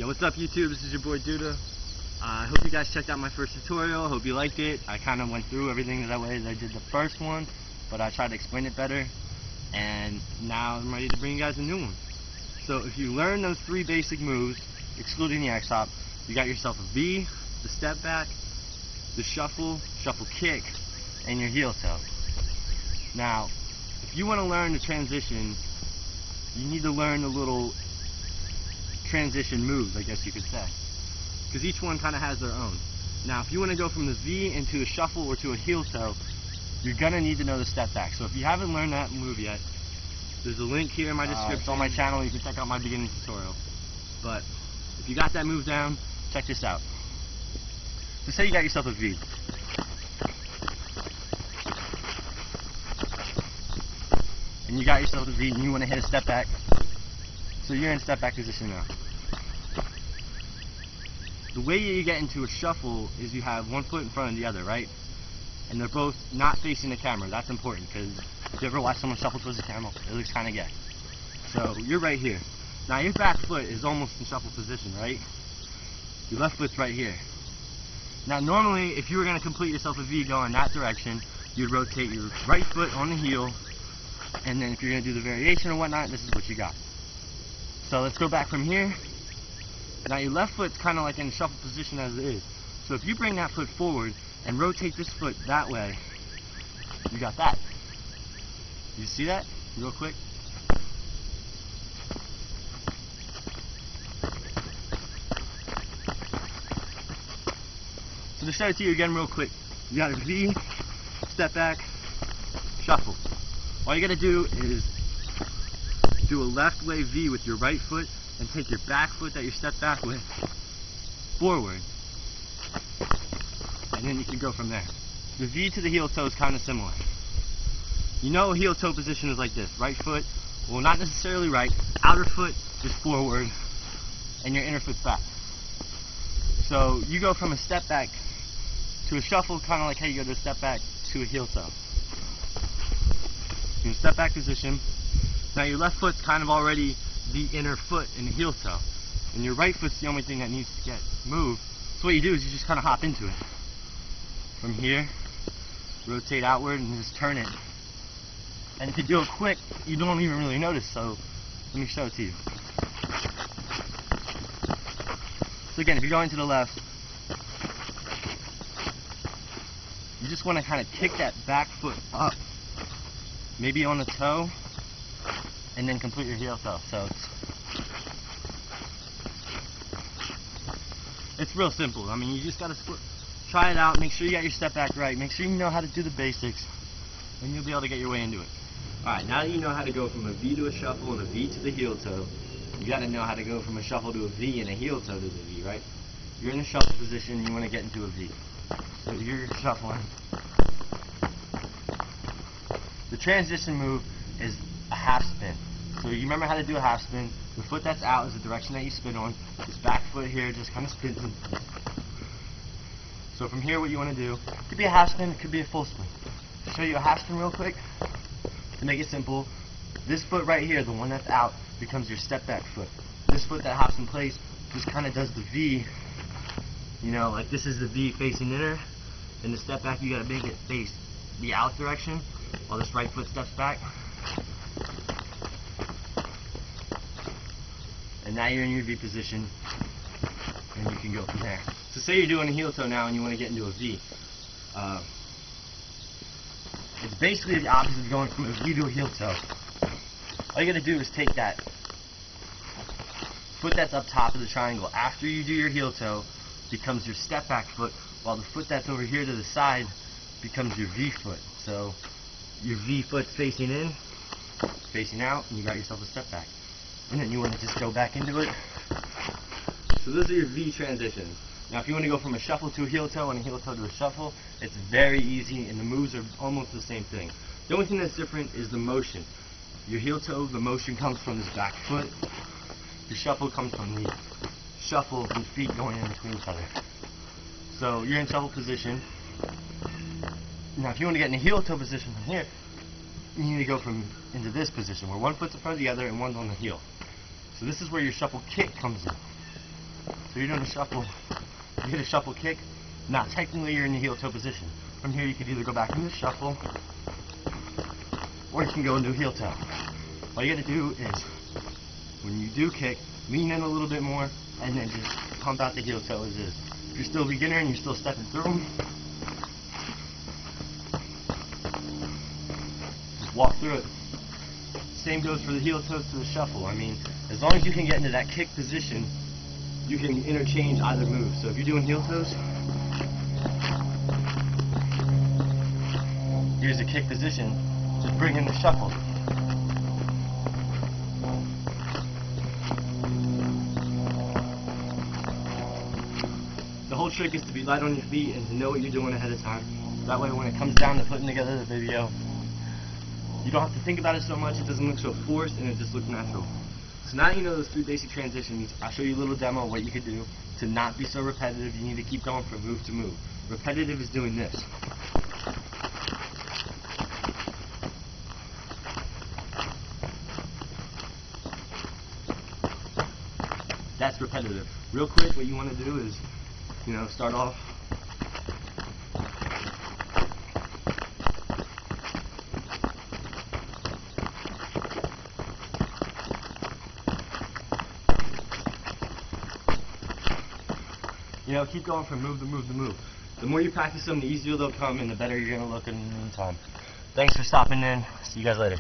Yo, what's up YouTube? This is your boy Duda. I hope you guys checked out my first tutorial. Hope you liked it. I kind of went through everything that way as I did the first one, but I tried to explain it better. And now I'm ready to bring you guys a new one. So if you learn those 3 basic moves, excluding the X-hop, you got yourself a V, the step back, the shuffle kick, and your heel toe. Now, if you want to learn the transition, you need to learn the little transition moves, I guess you could say, because each one kind of has their own. Now if you want to go from the V into a shuffle or to a heel toe, you're going to need to know the step back. So if you haven't learned that move yet, there's a link here in my description on my channel. You can check out my beginning tutorial. But if you got that move down, check this out. So say you got yourself a V. And you got yourself a V and you want to hit a step back. So you're in step back position now. The way you get into a shuffle is you have one foot in front of the other, right? And they're both not facing the camera. That's important, because if you ever watch someone shuffle towards the camera, it looks kind of gay. So you're right here. Now your back foot is almost in shuffle position, right? Your left foot's right here. Now normally, if you were going to complete yourself a V going that direction, you'd rotate your right foot on the heel, and then if you're going to do the variation or whatnot, this is what you got. So let's go back from here. Now your left foot's kind of like in shuffle position as it is. So if you bring that foot forward and rotate this foot that way, you got that. You see that? Real quick. So to show it to you again real quick, you got a V, step back, shuffle. All you got to do is do a left way V with your right foot and take your back foot that you stepped back with forward, and then you can go from there. The V to the heel toe is kind of similar. You know, a heel toe position is like this: right foot, well, not necessarily right, outer foot is forward and your inner foot's back. So you go from a step back to a shuffle, kind of like how you go to a step back to a heel toe. You're in step back position. Now your left foot's kind of already the inner foot in the heel toe, and your right foot's the only thing that needs to get moved. So what you do is you just kind of hop into it. From here, rotate outward and just turn it. And if you do it quick, you don't even really notice, so let me show it to you. So again, if you're going to the left, you just want to kind of kick that back foot up, maybe on the toe, and then complete your heel toe. So it's real simple. I mean, you just gotta try it out, make sure you got your step back right, make sure you know how to do the basics, and you'll be able to get your way into it. Alright, now that you know how to go from a V to a shuffle and a V to the heel toe, you gotta know how to go from a shuffle to a V and a heel toe to the V, right? You're in a shuffle position, you want to get into a V. So you're shuffling. The transition move is a half spin. So you remember how to do a half spin. The foot that's out is the direction that you spin on. This back foot here just kind of spins. So from here, what you want to do, it could be a half spin, it could be a full spin. To show you a half spin real quick, to make it simple, this foot right here, the one that's out, becomes your step back foot. This foot that hops in place just kind of does the V. You know, like this is the V facing inner, and the step back, you got to make it face the out direction, while this right foot steps back. And now you're in your V position, and you can go from there. So say you're doing a heel toe now and you want to get into a V. It's basically the opposite of going from a V to a heel toe. All you got to do is take that foot that's up top of the triangle after you do your heel toe, becomes your step back foot, while the foot that's over here to the side becomes your V foot. So your V foot's facing in, facing out, and you got yourself a step back. And then you want to just go back into it. So those are your V transitions. Now if you want to go from a shuffle to a heel toe and a heel toe to a shuffle, it's very easy, and the moves are almost the same thing. The only thing that's different is the motion. Your heel toe, the motion comes from this back foot. Your shuffle comes from the shuffle of the feet going in between each other. So you're in shuffle position. Now if you want to get in a heel toe position from here, you need to go from into this position where one foot's in front of the other and one's on the heel. So this is where your shuffle kick comes in. So you're doing a shuffle, you hit a shuffle kick, now technically you're in the heel toe position. From here you could either go back into the shuffle, or you can go into a heel toe. All you gotta do is, when you do kick, lean in a little bit more, and then just pump out the heel toe as is. If you're still a beginner and you're still stepping through them, just walk through it. Same goes for the heel toes to the shuffle. I mean, as long as you can get into that kick position, you can interchange either move. So if you're doing heel toes, here's a kick position, just bring in the shuffle. The whole trick is to be light on your feet and to know what you're doing ahead of time. That way when it comes down to putting together the video, you don't have to think about it so much, it doesn't look so forced, and it just looks natural. So now you know those 3 basic transitions. I'll show you a little demo of what you could do to not be so repetitive. You need to keep going from move to move. Repetitive is doing this. That's repetitive. Real quick, what you want to do is, start off. Keep going from move to move to move. The more you practice them, the easier they'll come and the better you're going to look in the meantime. Thanks for stopping in. See you guys later.